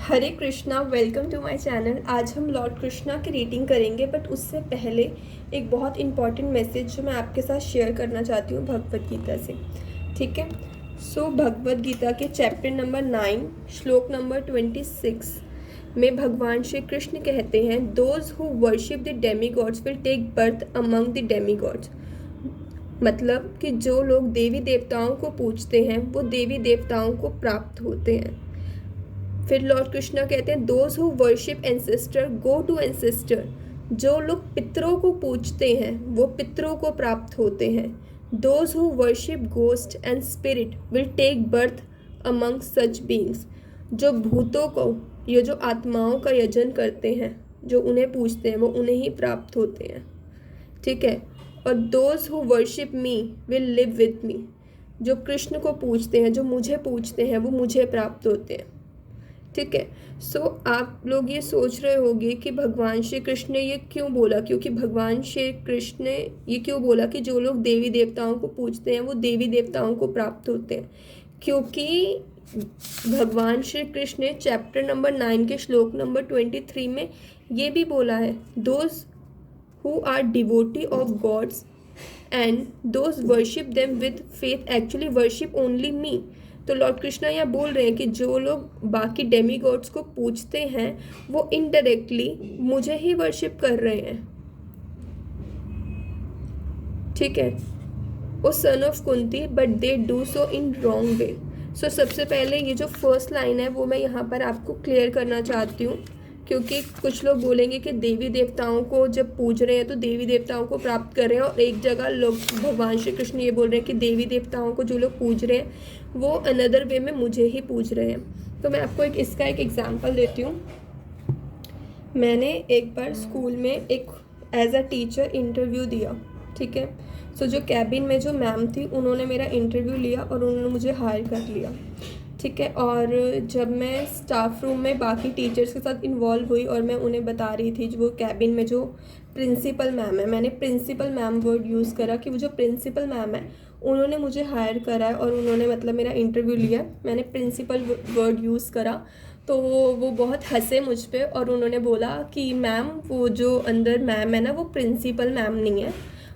Hare Krishna, welcome to my channel. आज हम Lord Krishna की रीडिंग करेंगे, बट उससे पहले एक बहुत इंपॉर्टेंट मैसेज जो मैं आपके साथ शेयर करना चाहती हूँ भगवद गीता से। ठीक है, सो भगवद गीता के चैप्टर नंबर 9 श्लोक नंबर 26 में भगवान श्री कृष्ण कहते हैं, those who worship the demigods will take birth among the demigods. मतलब कि जो लोग देवी देवताओं को पूजते हैं वो देवी देवताओं को प्राप्त होते हैं। फिर लॉर्ड कृष्णा कहते हैं, those who worship ancestor go to ancestor. जो लोग पितरों को पूजते हैं वो पितरों को प्राप्त होते हैं। Those who worship ghost and spirit will take birth among such beings. जो भूतों को, ये जो आत्माओं का यजन करते हैं, जो उन्हें पूजते हैं वो उन्हें ही प्राप्त होते हैं। ठीक है, और those who worship me will live with me. जो कृष्ण को पूजते हैं, जो मुझे पूजते हैं, वो मुझे प्राप्त होते हैं। ठीक है, सो आप लोग ये सोच रहे होंगे कि भगवान श्री कृष्ण ने ये क्यों बोला, क्योंकि भगवान श्री कृष्ण ने ये क्यों बोला कि जो लोग देवी देवताओं को पूजते हैं वो देवी देवताओं को प्राप्त होते हैं। क्योंकि भगवान श्री कृष्ण ने चैप्टर नंबर 9 के श्लोक नंबर 23 में ये भी बोला है, those who are devotee of gods and those worship them with faith actually worship only me. तो लॉर्ड कृष्णा यहाँ बोल रहे हैं कि जो लोग बाकी डेमी गॉड्स को पूजते हैं वो इनडायरेक्टली मुझे ही वर्शिप कर रहे हैं। ठीक है, O son of Kunti, but they do so in wrong way. So सबसे पहले ये जो फर्स्ट लाइन है वो मैं यहाँ पर आपको क्लियर करना चाहती हूँ, क्योंकि कुछ लोग बोलेंगे कि देवी देवताओं को जब पूज रहे हैं तो देवी देवताओं को प्राप्त कर रहे हैं, और एक जगह लोग भगवान श्री कृष्ण ये बोल रहे हैं कि देवी देवताओं को जो लोग पूज रहे हैं वो अनदर वे में मुझे ही पूज रहे हैं। तो मैं आपको इसका एक एग्जांपल देती हूँ। मैंने एक बार स्कूल में एक एज अ टीचर इंटरव्यू दिया। ठीक है, सो जो कैबिन में जो मैम थी उन्होंने मेरा इंटरव्यू लिया और उन्होंने मुझे हायर कर लिया। ठीक है, और जब मैं स्टाफ रूम में बाकी टीचर्स के साथ इन्वॉल्व हुई और मैं उन्हें बता रही थी, जो वो कैबिन में जो प्रिंसिपल मैम है, मैंने प्रिंसिपल मैम वर्ड यूज़ करा कि वो जो प्रिंसिपल मैम है उन्होंने मुझे हायर करा है और उन्होंने मतलब मेरा इंटरव्यू लिया, मैंने प्रिंसिपल वर्ड यूज़ करा। तो वो बहुत हंसे मुझ पे और उन्होंने बोला कि मैम वो जो अंदर मैम है ना वो प्रिंसिपल मैम नहीं है,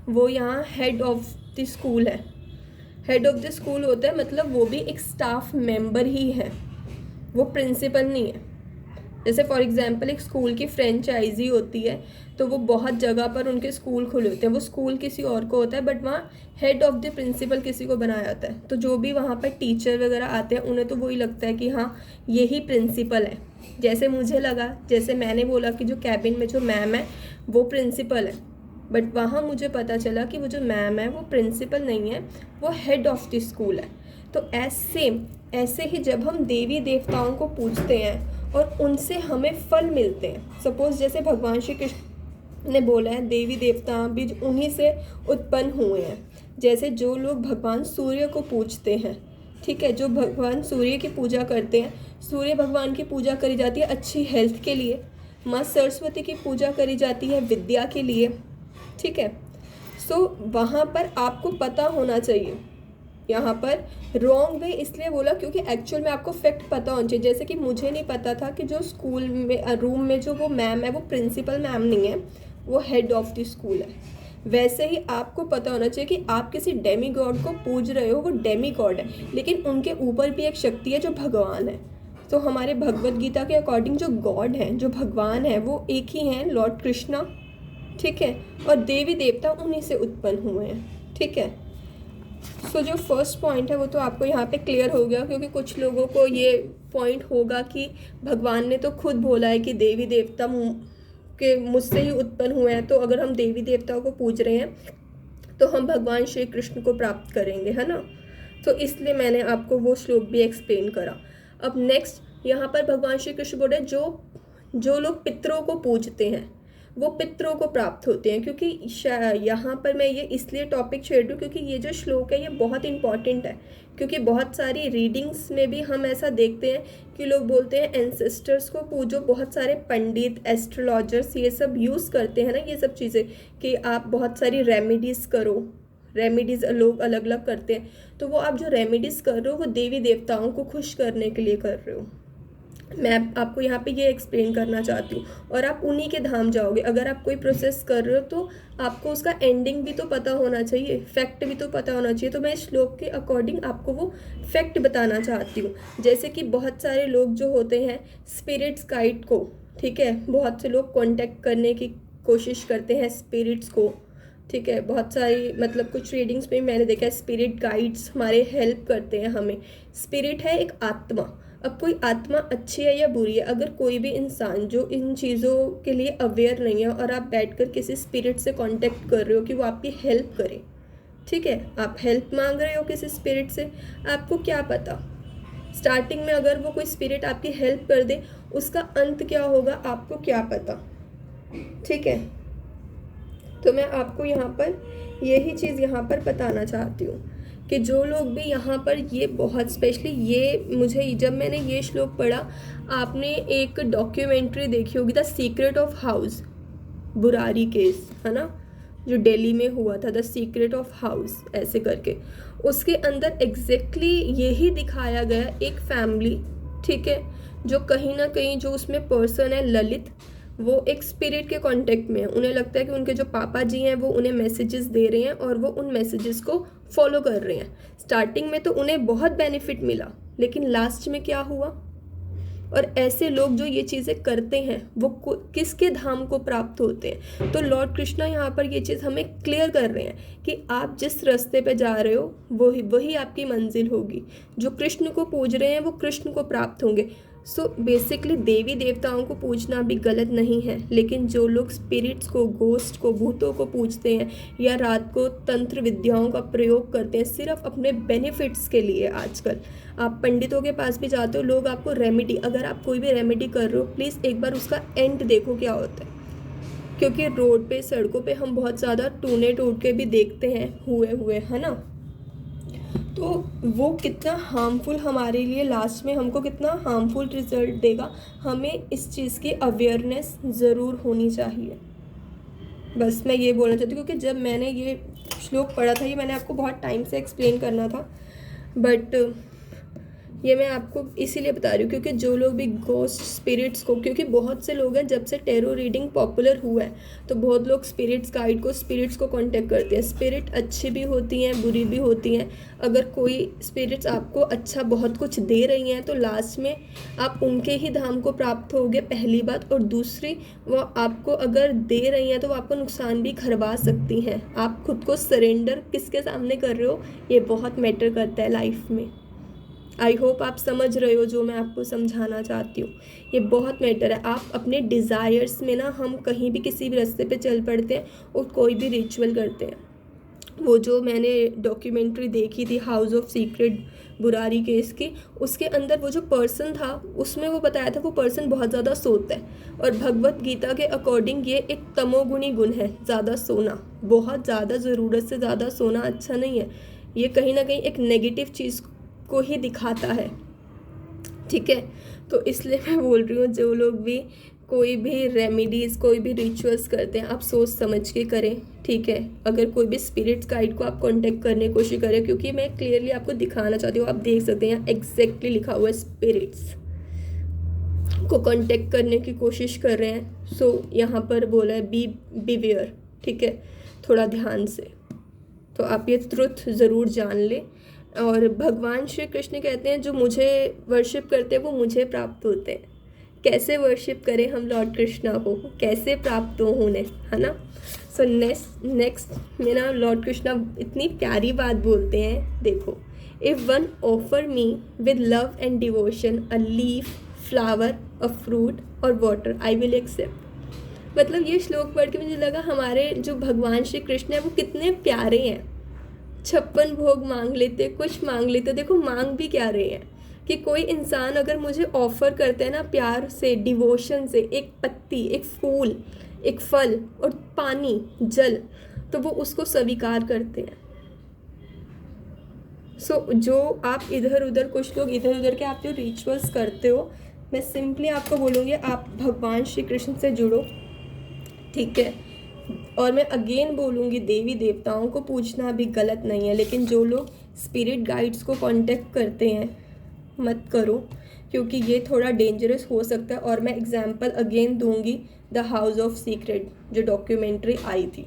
वो यहाँ हेड ऑफ द स्कूल है। हेड ऑफ द स्कूल होता है मतलब वो भी एक स्टाफ मेंबर ही है, वो प्रिंसिपल नहीं है। जैसे फॉर एग्जांपल एक स्कूल की फ्रेंचाइजी होती है तो वो बहुत जगह पर उनके स्कूल खुले होते हैं, वो स्कूल किसी और को होता है बट वहाँ हेड ऑफ द प्रिंसिपल किसी को बनाया होता है। तो जो भी वहाँ पर टीचर वगैरह आते हैं उन्हें तो वही लगता है कि हाँ यही प्रिंसिपल है। जैसे मुझे लगा, जैसे मैंने बोला कि जो कैबिन में जो मैम है वो प्रिंसिपल है, बट वहाँ मुझे पता चला कि वो जो मैम है वो प्रिंसिपल नहीं है, वो हेड ऑफ द स्कूल है। तो ऐसे ही जब हम देवी देवताओं को पूजते हैं और उनसे हमें फल मिलते हैं, सपोज जैसे भगवान श्री कृष्ण ने बोला है देवी देवता भी उन्हीं से उत्पन्न हुए हैं। जैसे जो लोग भगवान सूर्य को पूजते हैं, ठीक है, जो भगवान सूर्य की पूजा करते हैं, सूर्य भगवान की पूजा करी जाती है अच्छी हेल्थ के लिए। माँ सरस्वती की पूजा करी जाती है विद्या के लिए। ठीक है, सो वहाँ पर आपको पता होना चाहिए। यहाँ पर रॉन्ग वे इसलिए बोला क्योंकि एक्चुअल में आपको फैक्ट पता होना चाहिए। जैसे कि मुझे नहीं पता था कि जो स्कूल में रूम में जो वो मैम है वो प्रिंसिपल मैम नहीं है, वो हेड ऑफ द स्कूल है। वैसे ही आपको पता होना चाहिए कि आप किसी डेमी गॉड को पूज रहे हो, वो डेमी गॉड है लेकिन उनके ऊपर भी एक शक्ति है जो भगवान है। तो हमारे भगवद गीता के अकॉर्डिंग जो गॉड हैं, जो भगवान है, वो एक ही हैं, लॉर्ड कृष्णा। ठीक है, और देवी देवता उन्हीं से उत्पन्न हुए हैं। ठीक है, सो जो फर्स्ट पॉइंट है वो तो आपको यहाँ पे क्लियर हो गया, क्योंकि कुछ लोगों को ये पॉइंट होगा कि भगवान ने तो खुद बोला है कि देवी देवता के मुझसे ही उत्पन्न हुए हैं, तो अगर हम देवी देवताओं को पूज रहे हैं तो हम भगवान श्री कृष्ण को प्राप्त करेंगे, है ना। तो इसलिए मैंने आपको वो श्लोक भी एक्सप्लेन करा। अब नेक्स्ट यहाँ पर भगवान श्री कृष्ण बोल रहे जो लोग पितरों को पूजते हैं वो पितरों को प्राप्त होते हैं। क्योंकि यहाँ पर मैं ये इसलिए टॉपिक छेड़ रही हूँ क्योंकि ये जो श्लोक है ये बहुत इंपॉर्टेंट है। क्योंकि बहुत सारी रीडिंग्स में भी हम ऐसा देखते हैं कि लोग बोलते हैं एंसेस्टर्स को पूजो। बहुत सारे पंडित, एस्ट्रोलॉजर्स ये सब यूज़ करते हैं ना ये सब चीज़ें कि आप बहुत सारी रेमेडीज़ करो। रेमेडीज़ लोग अलग अलग करते हैं, तो वो आप जो रेमेडीज़ कर रहे हो वो देवी देवताओं को खुश करने के लिए कर रहे हो। मैं आपको यहाँ पे ये एक्सप्लेन करना चाहती हूँ, और आप उन्हीं के धाम जाओगे। अगर आप कोई प्रोसेस कर रहे हो तो आपको उसका एंडिंग भी तो पता होना चाहिए, फैक्ट भी तो पता होना चाहिए। तो मैं इस श्लोक के अकॉर्डिंग आपको वो फैक्ट बताना चाहती हूँ। जैसे कि बहुत सारे लोग जो होते हैं स्पिरिट्स गाइड को, ठीक है, बहुत से लोग कॉन्टेक्ट करने की कोशिश करते हैं स्पिरिट्स को, ठीक है। बहुत सारी मतलब कुछ रीडिंग्स में मैंने देखा है स्पिरिट गाइड्स हमारे हेल्प करते हैं हमें। स्पिरिट है एक आत्मा। अब कोई आत्मा अच्छी है या बुरी है, अगर कोई भी इंसान जो इन चीज़ों के लिए अवेयर नहीं है और आप बैठकर किसी स्पिरिट से कांटेक्ट कर रहे हो कि वो आपकी हेल्प करे, ठीक है, आप हेल्प मांग रहे हो किसी स्पिरिट से, आपको क्या पता स्टार्टिंग में अगर वो कोई स्पिरिट आपकी हेल्प कर दे उसका अंत क्या होगा, आपको क्या पता, ठीक है। तो मैं आपको यहाँ पर यही चीज़ यहाँ पर बताना चाहती हूँ कि जो लोग भी यहाँ पर ये बहुत स्पेशली ये मुझे जब मैंने ये श्लोक पढ़ा, आपने एक डॉक्यूमेंट्री देखी होगी the secret of house, Burari case है ना, जो दिल्ली में हुआ था, द सीक्रेट ऑफ हाउस ऐसे करके, उसके अंदर एग्जैक्टली यही दिखाया गया। एक फैमिली, ठीक है, जो कहीं ना कहीं जो उसमें पर्सन है ललित, वो एक स्पिरिट के कांटेक्ट में है। उन्हें लगता है कि उनके जो पापा जी हैं वो उन्हें मैसेजेस दे रहे हैं और वो उन मैसेजेस को फॉलो कर रहे हैं। स्टार्टिंग में तो उन्हें बहुत बेनिफिट मिला, लेकिन लास्ट में क्या हुआ। और ऐसे लोग जो ये चीज़ें करते हैं वो किसके धाम को प्राप्त होते हैं। तो लॉर्ड कृष्णा यहाँ पर ये चीज़ हमें क्लियर कर रहे हैं कि आप जिस रास्ते पे जा रहे हो वही आपकी मंजिल होगी। जो कृष्ण को पूज रहे हैं वो कृष्ण को प्राप्त होंगे। सो बेसिकली देवी देवताओं को पूजना भी गलत नहीं है, लेकिन जो लोग स्पिरिट्स को, गोस्ट को, भूतों को पूजते हैं या रात को तंत्र विद्याओं का प्रयोग करते हैं सिर्फ अपने बेनिफिट्स के लिए, आजकल आप पंडितों के पास भी जाते हो, लोग आपको रेमेडी, अगर आप कोई भी रेमेडी कर रहे हो प्लीज़ एक बार उसका एंड देखो क्या होता है। क्योंकि रोड पे, सड़कों पे हम बहुत ज़्यादा टूने टूट के भी देखते हैं हुए है ना, तो वो कितना हार्मफुल हमारे लिए लास्ट में हमको कितना हार्मफुल रिजल्ट देगा। हमें इस चीज़ की अवेयरनेस ज़रूर होनी चाहिए। बस मैं ये बोलना चाहती हूँ, क्योंकि जब मैंने ये श्लोक पढ़ा था, ये मैंने आपको बहुत टाइम से एक्सप्लेन करना था, बट ये मैं आपको इसीलिए बता रही हूँ क्योंकि जो लोग भी गोस्ट स्पिरिट्स को, क्योंकि बहुत से लोग हैं जब से टैरो रीडिंग पॉपुलर हुआ है तो बहुत लोग स्पिरिट्स गाइड को, स्पिरिट्स को कांटेक्ट करते हैं। स्पिरिट अच्छी भी होती हैं, बुरी भी होती हैं। अगर कोई स्पिरिट्स आपको अच्छा बहुत कुछ दे रही हैं तो लास्ट में आप उनके ही धाम को प्राप्त होगे, पहली बात। और दूसरी, वो आपको अगर दे रही हैं तो वो आपको नुकसान भी करवा सकती हैं। आप खुद को सरेंडर किसके सामने कर रहे हो, ये बहुत मैटर करता है लाइफ में। आई होप आप समझ रहे हो जो मैं आपको समझाना चाहती हूँ, ये बहुत मैटर है। आप अपने डिज़ायर्स में ना, हम कहीं भी किसी भी रास्ते पे चल पड़ते हैं और कोई भी रिचुअल करते हैं। वो जो मैंने डॉक्यूमेंट्री देखी थी house of secret Burari case की, उसके अंदर वो जो पर्सन था उसमें वो बताया था वो पर्सन बहुत ज़्यादा सोता है। और भगवत गीता के अकॉर्डिंग ये एक तमोगुणी गुण है, ज़्यादा सोना, बहुत ज़्यादा, ज़रूरत से ज़्यादा सोना अच्छा नहीं है। ये कहीं ना कहीं एक नेगेटिव चीज़ को ही दिखाता है, ठीक है। तो इसलिए मैं बोल रही हूँ जो लोग भी कोई भी रेमेडीज़, कोई भी रिचुअल्स करते हैं, आप सोच समझ के करें, ठीक है। अगर कोई भी स्पिरिट्स गाइड को आप कांटेक्ट करने की कोशिश करें, क्योंकि मैं क्लियरली आपको दिखाना चाहती हूँ, आप देख सकते हैं एग्जैक्टली लिखा हुआ है स्पिरिट्स को कांटेक्ट करने की कोशिश कर रहे हैं। सो यहाँ पर बोला है बी बिवेयर, ठीक है, थोड़ा ध्यान से। तो आप ये ट्रुथ ज़रूर जान लें। और भगवान श्री कृष्ण कहते हैं जो मुझे वर्शिप करते हैं वो मुझे प्राप्त होते हैं। कैसे वर्शिप करें हम लॉर्ड कृष्णा को, कैसे प्राप्त हो उन्हें, है ना। सो नेक्स्ट में ना लॉर्ड कृष्णा इतनी प्यारी बात बोलते हैं, देखो, if one offer me with love and devotion a leaf, flower, a fruit और वाटर, आई विल एक्सेप्ट। मतलब ये श्लोक पढ़ के मुझे लगा हमारे जो भगवान श्री कृष्ण है वो कितने प्यारे हैं। 56 भोग मांग लेते, कुछ मांग लेते, देखो मांग भी क्या रहे हैं कि कोई इंसान अगर मुझे ऑफर करते हैं ना प्यार से, डिवोशन से, एक पत्ती, एक फूल, एक फल और पानी, जल, तो वो उसको स्वीकार करते हैं। सो जो आप इधर उधर, कुछ लोग इधर उधर के आप जो रिचुअल्स करते हो, मैं सिंपली आपको बोलूँगी आप भगवान श्री कृष्ण से जुड़ो, ठीक है। और मैं अगेन बोलूँगी देवी देवताओं को पूछना भी गलत नहीं है, लेकिन जो लोग स्पिरिट गाइड्स को कांटेक्ट करते हैं मत करो, क्योंकि ये थोड़ा डेंजरस हो सकता है। और मैं एग्जांपल अगेन दूंगी द हाउस ऑफ सीक्रेट जो डॉक्यूमेंट्री आई थी,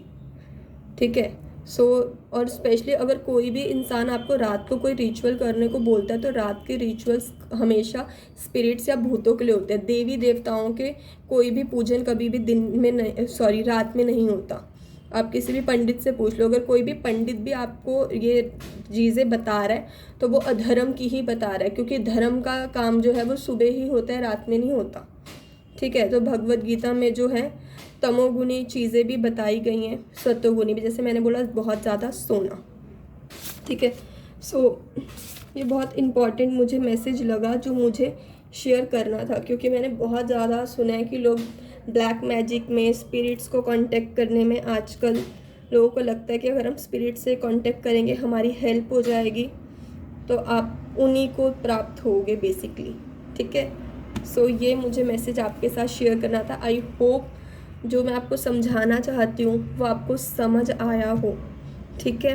ठीक है। सो और स्पेशली अगर कोई भी इंसान आपको रात को कोई रिचुअल करने को बोलता है तो रात के रिचुअल्स हमेशा स्पिरिट्स या भूतों के लिए होते हैं। देवी देवताओं के कोई भी पूजन कभी भी दिन में नहीं, सॉरी रात में नहीं होता। आप किसी भी पंडित से पूछ लो, अगर कोई भी पंडित भी आपको ये चीज़ें बता रहा है तो वो अधर्म की ही बता रहा है, क्योंकि धर्म का काम जो है वो सुबह ही होता है, रात में नहीं होता, ठीक है। तो भगवत गीता में जो है तमोगुणी चीज़ें भी बताई गई हैं, सत्वगुणी भी, जैसे मैंने बोला बहुत ज़्यादा सोना, ठीक है। सो ये बहुत इम्पॉर्टेंट मुझे मैसेज लगा जो मुझे शेयर करना था, क्योंकि मैंने बहुत ज़्यादा सुना है कि लोग ब्लैक मैजिक में स्पिरिट्स को कांटेक्ट करने में आजकल लोगों को लगता है कि अगर हम स्पिरिट से कांटेक्ट करेंगे हमारी हेल्प हो जाएगी, तो आप उन्हीं को प्राप्त होगे बेसिकली, ठीक है। सो ये मुझे मैसेज आपके साथ शेयर करना था। आई होप जो मैं आपको समझाना चाहती हूँ वो आपको समझ आया हो, ठीक है।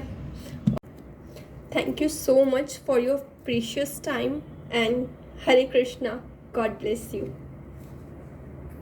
Thank you so much for your precious time and Hare Krishna, God bless you.